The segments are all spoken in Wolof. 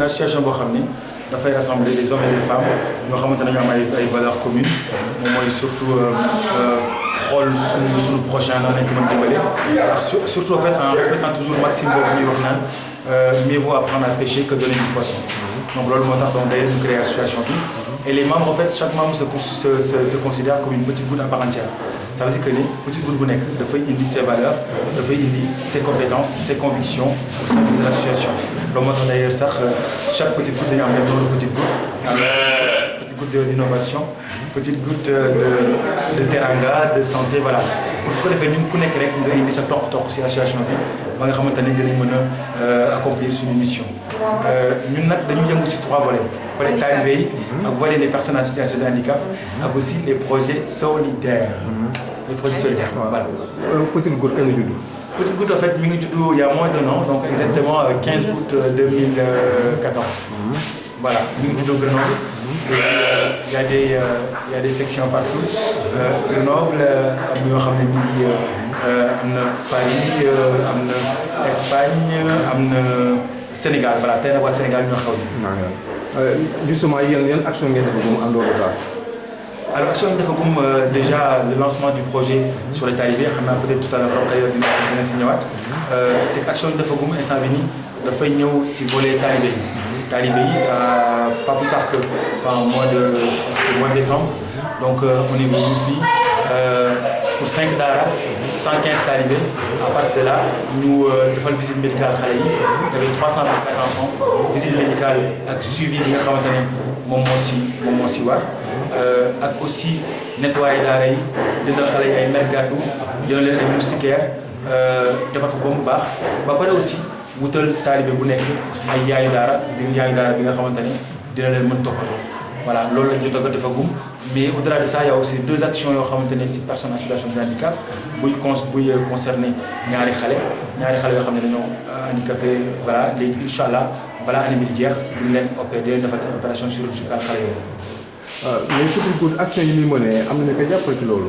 association boo xam ni dafay rassembler des hommes et des femmes ñoo xamante ne ñu am ay valeurs communes moom mooy surtout xool suñu prochain nan lañ ko mën dimbale ak surtout en fait en respectant toujours maxime boobu ñuy wax naan mieux vaut apprendre à pêcher que donner du poisson. Donc loolu moo tax donc d'ailleurs ñu créé association bi et les membres en fait chaque membre se considère comme une petite goutte à part entière. Ça veut dire que ni petite goutte bu nekk dafay indi ses valeurs dafay indi ses compétences ses convictions au sein de l'association. loolu moo tax d'ailleurs sax chaque petite goutte dañu am même loolu petite goutte am petite goutte d'innovation petite goutte de teranga de santé voilà pour su ko defee ñun ku nekk rek nga indi sa toq ci association bi ba nga xamante ne dinañ mën a accomplir suñu mission. ñun nag dañu yëngu ci 3 volets volet talibé yi ak volet des personnes en situation de handicap ak aussi les projets solidaires. Les projets solidaires voilà. Petite Goutte kañ la judd. Petite Goutte en fait mi ngi judd il y a moins d'1 an donc exactement 15 août 2014. Voilà mi ngi judd Grenoble. Il y a des sections partout Grenoble am na yoo xam ne mi ngi am na Paris am na Espagne am na Sénégal voilà tey nag waa Sénégal ñoo xaw ma. Justement yan action ngeen def en dehors de ça. Alors action yi dafa gum déjà le lancement du projet sur les talibés xam naa peut-être tout à l'heure dina si ñëwaat c'est que action yi dafa gum instant bi nii dafay ñëw si volet talibé yi. Talibé yi pas plus tard que mois de décembre donc on est venu fii pour 5 daara 115 talibés à partir de là ñu defal visite médicale xale yi avec 324 enfants visite médicale ak suivi bi nga xamante ne moom moo si war ak aussi nettoyer daara yi jëndal xale yi ay mer gàddu jëndal leen ay moustiquaires defar foofu ba mu baax ba pare aussi wutal talibé bu nekk ay yaayu daara bi nga xamante ne dina leen mën toppatoo voilà loolu lañ jot a defagum mais au-delà de ça il y a aussi 2 actions yoo xamante ne si personne en situation de handicap buy concerné ñaari xale yoo xam ne dañoo handicapé voilà léegi incha allah balaa année bi di jeex duñ leen opérer defal seen opération chirurgicale xale yooyu. mais Petite Goutte action yi muy mënee am na ñu koy jàppale ci loolu.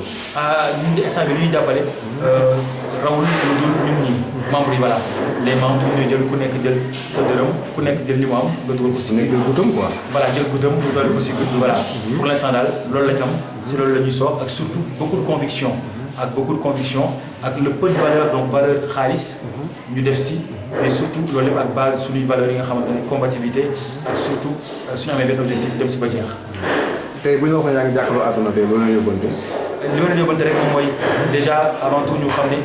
ñun de instant bi li ñuy jàppale rawul lu dul ñun ñii membres yi voilà les membres ñooy jël ku nekk jël sa dërëm ku nekk jël li mu am nga dugal ko si. jël goutam quoi. voilà jël goutam nga dugal ko si goutte voilà. pour l'instant daal loolu la ñu am si loolu la ñuy soog ak surtout beaucoup de conviction ak le peu de valeur donc valeur xaalis ñu def si. mais surtout loolu lépp ak base suñuy valeurs yi nga xamante ne combativité ak surtout suñu amee benn objectif dem si ba jeex. tey bu ñu waxee yaa ngi jàkkaarloo àdduna tey loolu la ñu yóbbante. li ma leen yóbbante rek moom mooy déjà avant tout ñu xam ne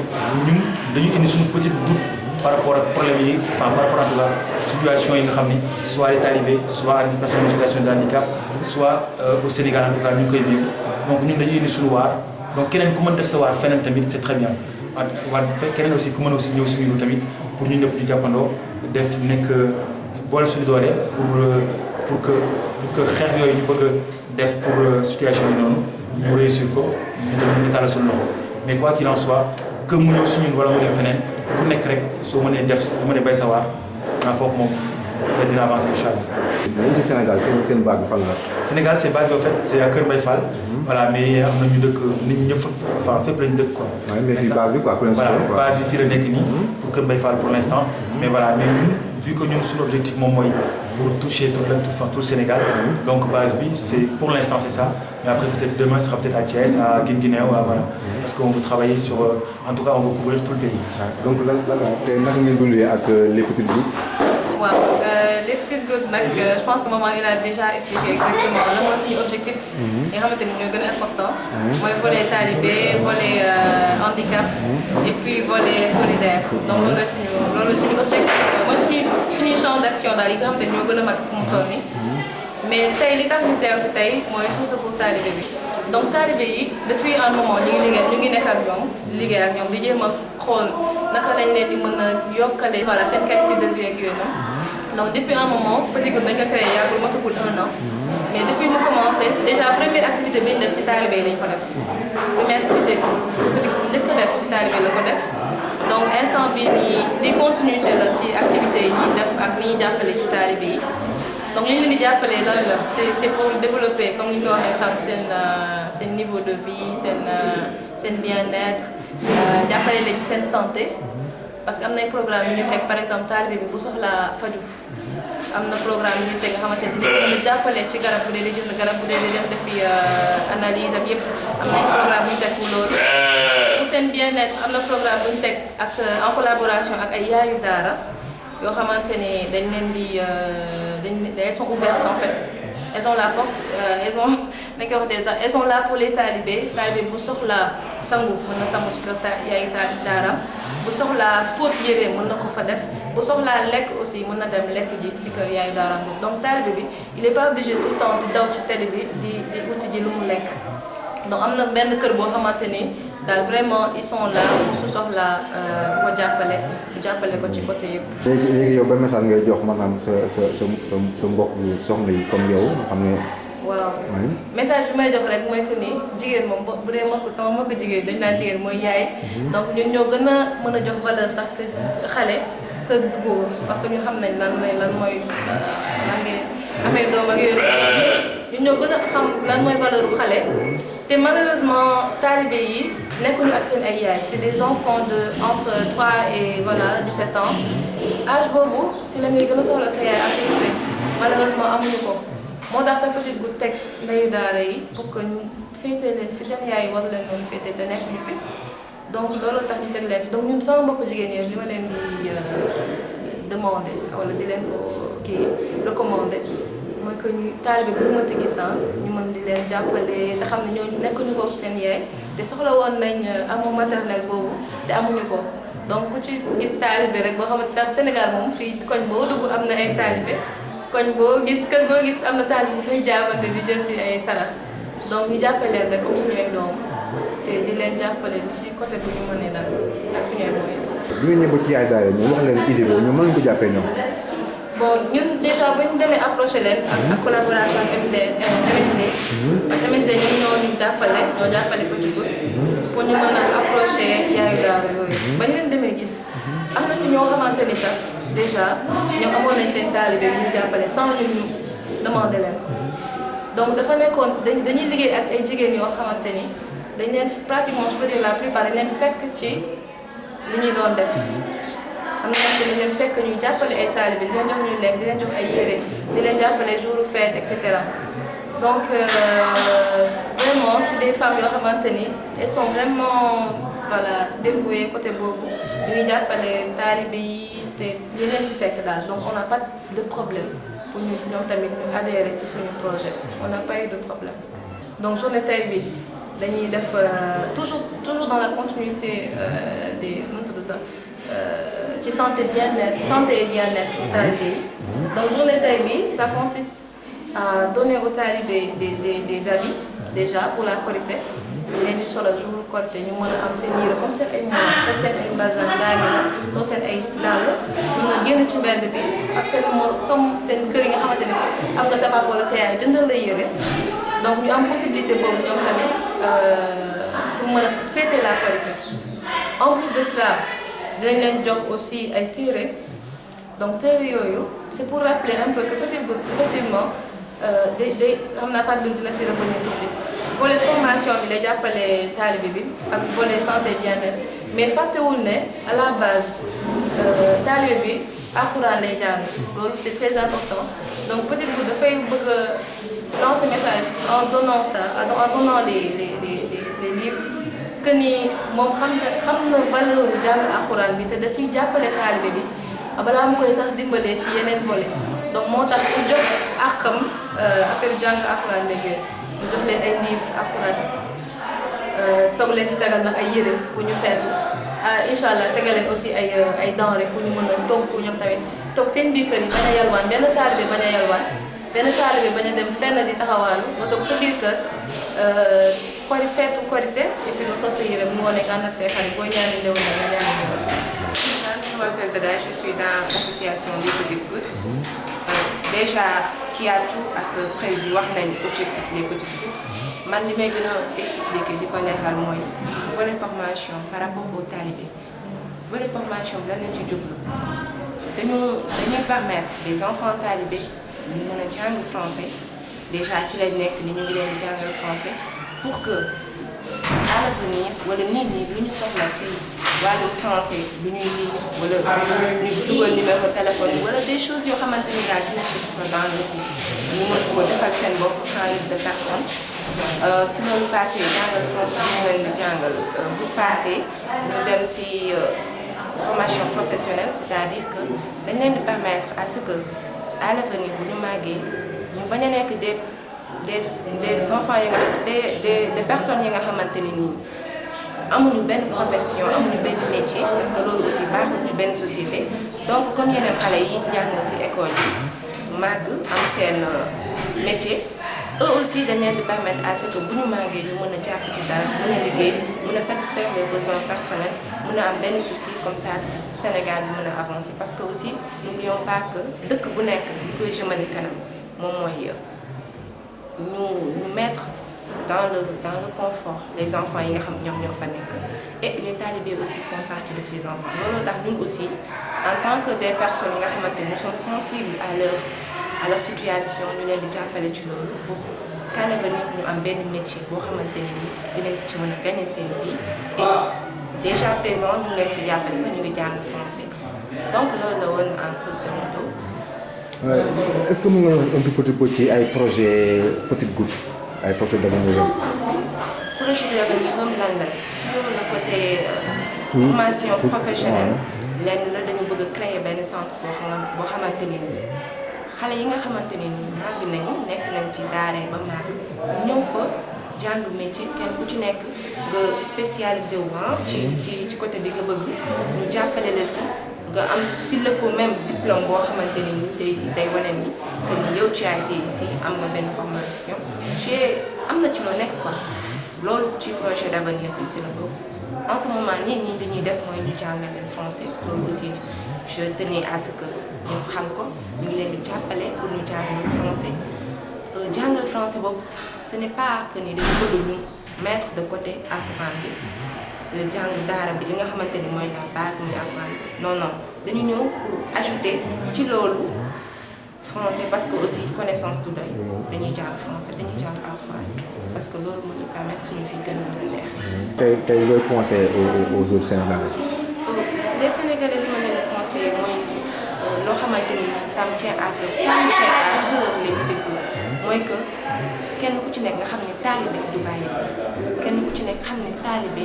ñun dañu indi suñu petite goutte par rapport ak problème yi par rapport à la situation yi nga xam ne soit les talibés soit les personnes en situation de handicap soit au Sénégal en tout cas ñu ngi koy vivre donc ñun dañuy indi suñu waar donc keneen ku mën def sa waar feneen tamit c'est très bien waaye keneen aussi ku mën aussi ñëw suñu tamit pour ñu ñëpp ñu jàppandoo def nekk boole suñu doole pour que xeex yooyu ñu bëgg a def pour situation yi noonu ñu réussir ko ñu dem ñu tàllal suñu loxo mais quoi qu'il en soit que mu ñëw suñu wala mu dem feneen ku nekk rek soo mënee def soo mënee bay sa waar naa foofu moom dafay dina avancer incha allah. mais ici Sénégal seen base bi fan la. Sénégal c'est base bi en fait c'est à Kër Mbaye Fall. voilà mais am na ñu dëkk nit ñi ñëpp fépp lañu dëkk quoi. waaw mais fii base bi quoi voilà base bi fii la nekk nii. pour Kër Mbaye Fall pour l'instant. mais voilà mais ñun vu que ñun suñu objectif moom mooy pour toucher tout le Sénégal. donc base bi c'est pour l'instant c'est ça mais après peut-être demain ce sera peut-être à Thiès à Guinguinéo voilà parce qu'on veut travailler sur en tout cas on veut couvrir tout le pays. donc lan naka ngeen dundee ak les petites gouttes. waaw les petites gouttes nag je pense que maman il a déjà expliqué exactement lan mooy suñu objectif. yi nga xamante ni ñoo gën a important. mooy volet talibé volet handicap. et puis volet solidaire. donc loolu la suñu objectif mooy suñu champ d'action daal yi nga xamante ni ñoo gën a mag fu mu toll nii. mais tey li tax ñu teew fi tey mooy surtout pour talibé bi donc talibé yi depuis un moment ñu ngi nekk ak ñoom liggéey ak ñoom di jéem a xool naka lañ leen di mën a yokkale voilà seen qualité de vie ak yooyu noonu. donc depuis un moment Petite Goutte dañ ko créé yàggul matagul 1 an mais depuis mu commencé déjà première activité bi ñu def ci talibé yi lañ ko def première activité Petite Goutte njëkk a def ci talibé la ko def donc instant bi nii li continuité la ci activité yi ñuy def ak ni ñuy jàppale ci talibé yi. donc li ñu leen di jàppale lan la c'est pour développer comme ni ñu ko waxee sànq seen niveau de vie seen bien-être jàppale leen ci seen santé parce que am na ay programme yu ñu teg par exemple talibé bi bu soxlaa faju am na programme yu ñu teg nga xamante ne dinañ mën a jàppale ci garab bu dee di jënd garab bu dee di dem defi analyse ak yëpp am nañ programme bu ñu teg pour loolu. pour seen bien-être am na programme bu ñu teg ak en collaboration ak ay yaayu daara yoo xamante ne dañ leen di elles sont ouvertes en fait. Elles ont la porte, elles sont là pour les talibés. Talibé bu soxlaa sangu mën na sangu ci kër yaayu daaram bu soxlaa fóot yére mën na ko fa def bu soxlaa lekk aussi mën na dem lekk ji ci kër yaayu daaram boobu donc talibé bi il est pas obligé tout le temps di daw ci télé bi di uti ji lu mu lekk donc am na benn kër boo xamante ni daal vraiment ils sont là pour su soxlaa ko jàppale ko ci côté yëpp. léegi yow ba message ngay jox maanaam sa mbokk soxna yi comme yow nga xam ne. waaw message bi may jox rek mooy que ni jigéen moom bu dee sama mbokk jigéen dañ naan jigéen mooy yaay. donc ñun ñoo gën a mën a jox valeur sax que xale que góor parce que ñun xam nañ lan mooy lan ngay amee doom ak yooyu ñun ñoo gën a xam lan mooy valeur bu xale te malheureusement talibé yi nekkuñu ak seen ay yaay c'est des enfants de entre 3 et voilà 17 ans âge boobu si la ngay gën a soxla sa yaay activité malheureusement amuñu ko. moo tax sa petite goutte teg ndeyu daara yi pour que ñu féete leen fi seen yaay war leen noonu féete te nekk ñu fi donc loolu tax ñu teg leen fi donc ñun sama mbokku jigéen ñi li ma leen di demander wala di leen ko kii recommander mooy que ñu taalibe bu ñu mënti gis ñu mën di leen jàppale te xam ne ñooñu nekkuñu ko seen yaay te soxla woon nañ amour maternel boobu te amuñu ko donc ku ci gis taalibe rek boo xamante ne Sénégal moom fii koñ boo dugg am na ay taalibe koñ boo gis kër goo gis am na taalibe bu fay jaabante di jël si ay sarax donc ñu jàppale leen rek comme suñu ay doom te di leen jàppale ci côté bu ñu mënee daal ak suñu ay moyens. bi nga ñëw ba ci yaay daara ñoom wax leen idée boobu ñoom mën nañu ko jàppee ñoom. bon ñun déjà bu ñu demee approché leen ak collaboration ak MSD parce que MSD ñoom ñoo jàppale Petite Goutte pour ñu mën a approché yaayu daara yooyu. ba ñu leen demee gis am na si ñoo xamante ni sax. déjà ñoom amoon nañ seen taalibe yu ñu jàppale sans ñun ñu demandé leen ko donc dafa nekkoon dañuy liggéey ak ay jigéen yoo xamante ni dañ leen pratiquement je peux dire la plupart dañ leen fekk ci li ñuy doon def am na ñoo dañ leen fekk ñuy jàppale ay taalibe di leen jox ñuy lekk di leen jox ay yére di leen jàppale jour fête et cetera donc vraiment c'est des femmes yoo xamante ni elles sont vraiment voilà dévouées côté boobu ñuy jàppale taalibe yi. li leen ci fekk daal donc on n'a pas de problème pour ñu ñoom tamit ñu adhérer ci suñu projet on n'a pas eu de problème donc journée tey bi dañuy def toujours dans la continuité des nu mu tudd sax ci santé et bien-être talibé yi donc journée tey bi ça consiste à donner aux talibés des habits déjà pour la Korité leen di solo jour Korité ñu mën a am seen yére comme seen ay moom soo seen ay bazin daamina soo seen ay dàll mën a génn ci mbedd bi ak seen mor comme seen kër yi nga xamante ne am nga sa papa wala sa yaay jëndal la yére donc ñu am possibilité boobu ñoom tamit pour mën a fêter la Korité en plus de cela dinañ leen jox aussi ay téere donc téere yooyu c'est pour rappeler un peu que Petite Goutte effectivement day xam naa Fatou dina si revenir tuuti volet formation bi lay jàppale taalibe bi ak volet santé bien-être mais fàttewul ne à la base taalibe bi alxuraan lay jàng loolu c'est très important donc Petite Goutte dafay bëgg a lancer message en donnant ça en donnant les livres que ni moom xam na valeur bu jàng alxuraan bi te da ciy jàppale taalibe bi balaa mu koy sax dimbalee ci yeneen volet donc moo tax ku jox àqam affaire jàng alxuraan léegi ñu jox leen ay livres alxuraan soog leen ci tegal nag ay yére bu ñu feetu incha allah tegal leen aussi ay denrées pour ñu mën a togg ñoom tamit toog seen biir kër yi bañ a yalwaan benn taalibe bañ a yalwaan benn taalibe bañ a dem fenn di taxawaalu nga toog sa biir kër feetu Korité et puis nga sos sa yére bu ngoonee nga ànd ak say xarit booy ñaani ndew na nga ñaani ndew. Je m'appelle Dada, je suis dans l'association des Petites Gouttes. Déjà qui a tout ak président wax nañ objectif des Petites Gouttes man li may gën a expliquer di ko leeral mooy volet formation par rapport aux talibés volet formation bi lan lañ ci jublu dañuy permettre des enfants talibés ñu mën a jàng français déjà ci lañ nekk ni ñu ngi leen di jàngal français pour que à l'avenir wala nit ñi lu ñu soxla ci wàllum français lu ñuy lire wala ñu dugal numéro téléphone wala des choses yoo xamante ni daal dinañ ko soxla dans le pays ñu mën ko defal seen bopp sans l'aide de personne. Si loolu passé jàngal français ñu leen di jàngal bu passé ñu dem si formation professionnelle, c'est-à-dire que dañ leen di permettre à ce que à l'avenir bu ñu màggee ñu bañ a nekk des enfants yi nga des personnes yi nga xamante ni nii amuñu benn profession amuñu benn métier parce que loolu aussi baaxul ci benn société. Donc comme yeneen xale yi jàng ci école yi màgg am seen métier, eux aussi dañ leen di permettre à ce que bu ñu màggee ñu mën a jàpp ci dara mën a liggéey mën a satisfaire les besoins personnels mën a am benn souci comme ça Sénégal bi mën a avancer parce que aussi n'oublions pas que dëkk bu nekk li koy jëmale kanam moom mooy ñu mettre dans le confort les enfants yi nga xam ñoom ñoo fa nekk et les talibés aussi font partie de ces enfants looloo tax ñun aussi en tant que des personnes yi nga xamante nous sommes sensibles à leur situation ñu leen di jàppale ci loolu pour qu'à l'avenir ñu am benn métier boo xamante ni dinañ ci mën a gagner seen vie et déjà présent ñu ngi leen ci jàppale sax ñu ngi jàng français donc loolu la woon en grosso modo. Est-ce que mën nga un petit peu ci ay projet Petite Goutte ay projet d'avenir projet d'avenir lan la sur le côté formation professionnelle lenn la dañu bëgg a créer benn centre boo xamante ni xale yi nga xamante ni màgg nañu nekk nañ ci daara ba màgg ñëw fa jàng métier kenn ku ci nekk nga spécialisé wu ci côté bi nga bëgg ñu jàppale la si nga am s'il le faut même diplôme boo xamante ni day wane ni que ni yow ci été ici am nga benn formation ci am na ci loo nekk quoi loolu ci projet d'avenir bi si la bokk en ce moment ñii li ñuy def mooy ñu jàngal leen français loolu aussi je tenais à ce que ñu xam ko ñu ngi leen di jàppale pour ñu jàngal français jàngal français boobu ce n'est pas que ni dañu bëgg ñu mettre de côté alxuraan bi jàng daara bi li nga xamante ni mooy la base muy alxuraan bi non dañu ñëw pour ajouter ci loolu français parce que aussi connaissance du doy dañuy jàng français dañuy jàng alxuraan parce que loolu moo ñu permettre suñu fi gën a mën a neex. tey looy conseiller aux autres Sénégalais. Les Sénégalais li ma leen di conseiller mooy loo xamante ni ça me tient à cœur les petites gouttes mooy que kenn ku ci nekk nga xam ne taalibe du bàyyi kenn ku ci nekk xam ne taalibe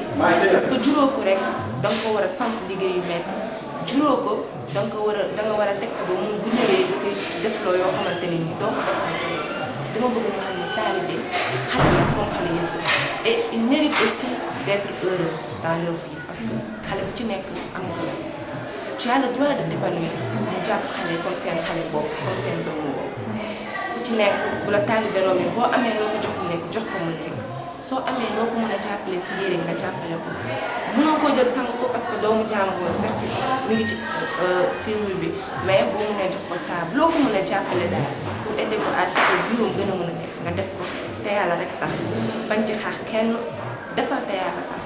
parce que juróo ko rek da nga ko war a sant liggéeyu métti juróo ko da nga war a teg sa doom bu ñëwee nga koy defloo yoo xamante ne nii doo ko def ko solo dama bëgg ñu xam ne taalibe xale la comme xale yëpp et il mérite aussi d'être heureux dans leur vie parce que xale bu ci nekk am nga tu as le droit de t'épanouir ñu jàpp xale comme seen xale boobu comme seen doomu boobu ku ci nekk bu la taalibe rombee boo amee loo ko jox mu nekk jox ko mu nekk soo amee noo ko mën a jàppale si yére nga jàppale ko mënoo koo jël sang ko parce que doomu jàmbur certes mi ngi ci serrure bi mais boo mënee jox ko saabu loo ko mën a jàppale daal pour aider ko à ce que vie gën a mën a nekk nga def ko te yàlla rek tax bañ ci xaar kenn defal te yàlla tax.